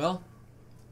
Well,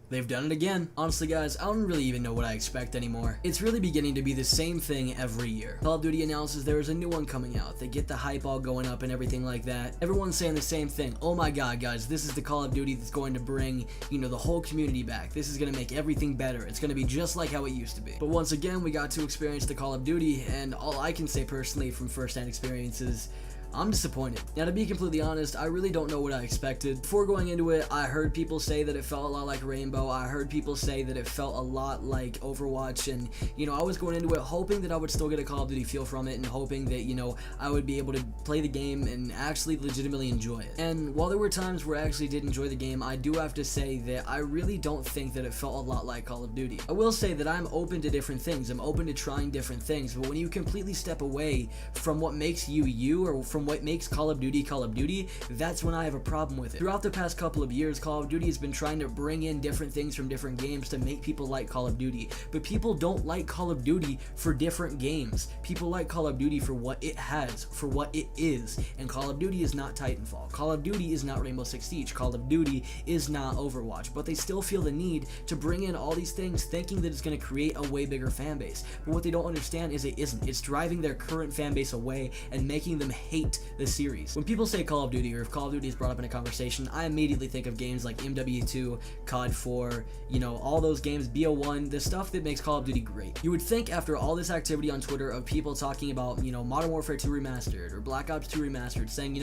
they've done it again. Honestly guys, I don't really even know what I expect anymore. It's really beginning to be the same thing every year. Call of Duty announces there is a new one coming out. They get the hype all going up and everything like that. Everyone's saying the same thing. Oh my god guys, this is the Call of Duty that's going to bring, the whole community back. This is going to make everything better. It's going to be just like how it used to be. But once again, we got to experience the Call of Duty, and all I can say personally from first-hand experiences, I'm disappointed. Now, to be completely honest, I really don't know what I expected. Before going into it, I heard people say that it felt a lot like Rainbow. I heard people say that it felt a lot like Overwatch, and, I was going into it hoping that I would still get a Call of Duty feel from it, and hoping that, I would be able to play the game and actually legitimately enjoy it. And while there were times where I actually did enjoy the game, I do have to say that I really don't think that it felt a lot like Call of Duty. I will say that I'm open to different things. I'm open to trying different things, but when you completely step away from what makes you you, or from what makes Call of Duty, that's when I have a problem with it. Throughout the past couple of years, Call of Duty has been trying to bring in different things from different games to make people like Call of Duty, but people don't like Call of Duty for different games. People like Call of Duty for what it has, for what it is, and Call of Duty is not Titanfall. Call of Duty is not Rainbow Six Siege. Call of Duty is not Overwatch, but they still feel the need to bring in all these things thinking that it's going to create a way bigger fan base, but what they don't understand is it isn't. It's driving their current fan base away and making them hate the series. When people say Call of Duty, or if Call of Duty is brought up in a conversation, I immediately think of games like MW2, COD 4, all those games, BO1, the stuff that makes Call of Duty great. You would think after all this activity on Twitter of people talking about, Modern Warfare 2 Remastered or Black Ops 2 Remastered, saying,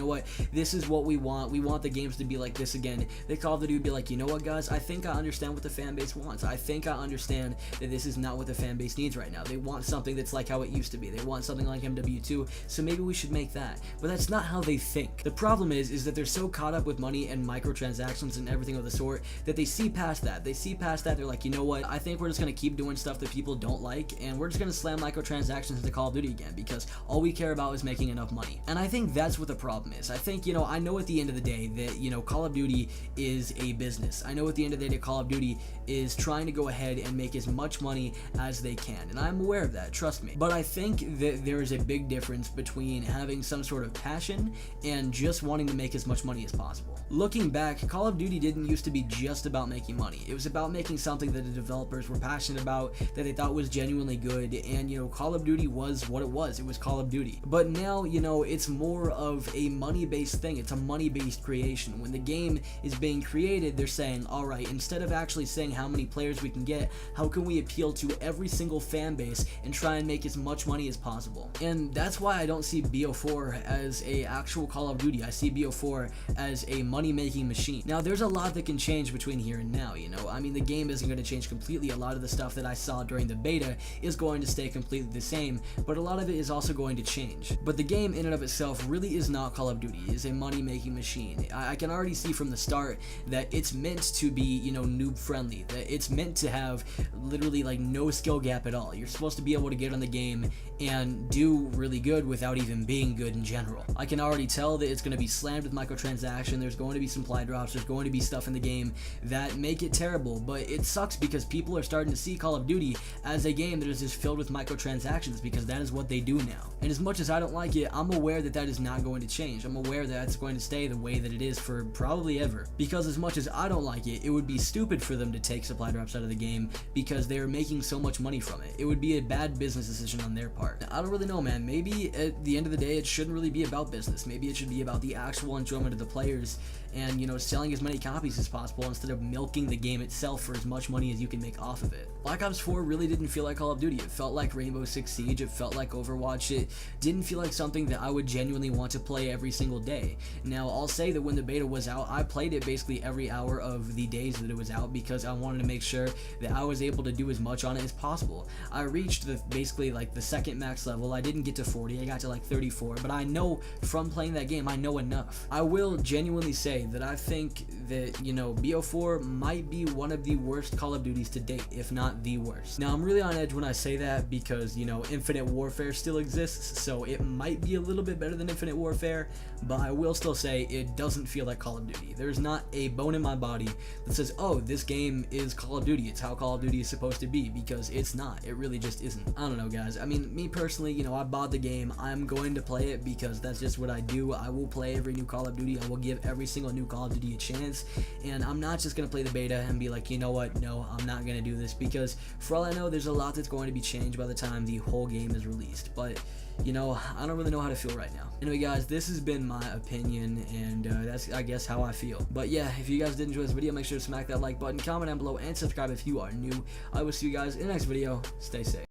this is what we want the games to be like this again, that Call of Duty would be like, guys, I think I understand what the fan base wants. I think I understand that this is not what the fan base needs right now. They want something that's like how it used to be. They want something like MW2, so maybe we should make that. But that's not how they think. The problem is that they're so caught up with money and microtransactions and everything of the sort that they see past that. They're like, I think we're just gonna keep doing stuff that people don't like, and we're just gonna slam microtransactions into Call of Duty again because all we care about is making enough money. And I think that's what the problem is. I think, I know at the end of the day that, Call of Duty is a business. I know at the end of the day that Call of Duty is trying to go ahead and make as much money as they can, and I'm aware of that, trust me. But I think that there is a big difference between having some sort of passion and just wanting to make as much money as possible. Looking back, Call of Duty didn't used to be just about making money. It was about making something that the developers were passionate about, that they thought was genuinely good, and Call of Duty was what it was. It was Call of Duty. But now, it's more of a money-based thing. It's a money-based creation. When the game is being created, they're saying, alright, instead of actually saying how many players we can get, how can we appeal to every single fan base and try and make as much money as possible? And that's why I don't see BO4 as a actual Call of Duty. I see BO4 as a money-making machine. Now, there's a lot that can change between here and now, I mean, the game isn't going to change completely. A lot of the stuff that I saw during the beta is going to stay completely the same, but a lot of it is also going to change. But the game in and of itself really is not Call of Duty. It is a money-making machine. I can already see from the start that it's meant to be, noob-friendly, that it's meant to have literally like no skill gap at all. You're supposed to be able to get on the game and do really good without even being good in general. I can already tell that it's going to be slammed with microtransaction. There's going to be supply drops. There's going to be stuff in the game that make it terrible, but it sucks because people are starting to see Call of Duty as a game that is just filled with microtransactions because that is what they do now. And as much as I don't like it, I'm aware that that is not going to change. I'm aware that it's going to stay the way that it is for probably ever. Because as much as I don't like it, it would be stupid for them to take supply drops out of the game because they're making so much money from it. It would be a bad business decision on their part. I don't really know, man. Maybe at the end of the day, it shouldn't really be about business. Maybe it should be about the actual enjoyment of the players and, selling as many copies as possible instead of milking the game itself for as much money as you can make off of it. Black Ops 4 really didn't feel like Call of Duty. It felt like Rainbow Six Siege. It felt like Overwatch. It didn't feel like something that I would genuinely want to play every single day. Now, I'll say that when the beta was out, I played it basically every hour of the days that it was out because I wanted to make sure that I was able to do as much on it as possible. I reached basically like the second max level. I didn't get to 40. I got to like 34, but I know from playing that game, I know enough. I will genuinely say that I think that, BO4 might be one of the worst Call of Duties to date, if not the worst. Now, I'm really on edge when I say that because, Infinite Warfare still exists, so it might be a little bit better than Infinite Warfare, but I will still say it doesn't feel like Call of Duty. There's not a bone in my body that says, oh, this game is Call of Duty. It's how Call of Duty is supposed to be, because it's not. It really just isn't. I don't know, guys. I mean, me personally, I bought the game. I'm going to play it because that's just what I do. I will play every new Call of Duty. I will give every single single new Call of Duty a chance, and I'm not just gonna play the beta and be like, you know what, no, I'm not gonna do this, because for all I know, there's a lot that's going to be changed by the time the whole game is released. But you know, I don't really know how to feel right now. Anyway guys, this has been my opinion, and that's, I guess, how I feel. But yeah, if you guys did enjoy this video, make sure to smack that like button, comment down below, and subscribe if you are new. I will see you guys in the next video. Stay safe.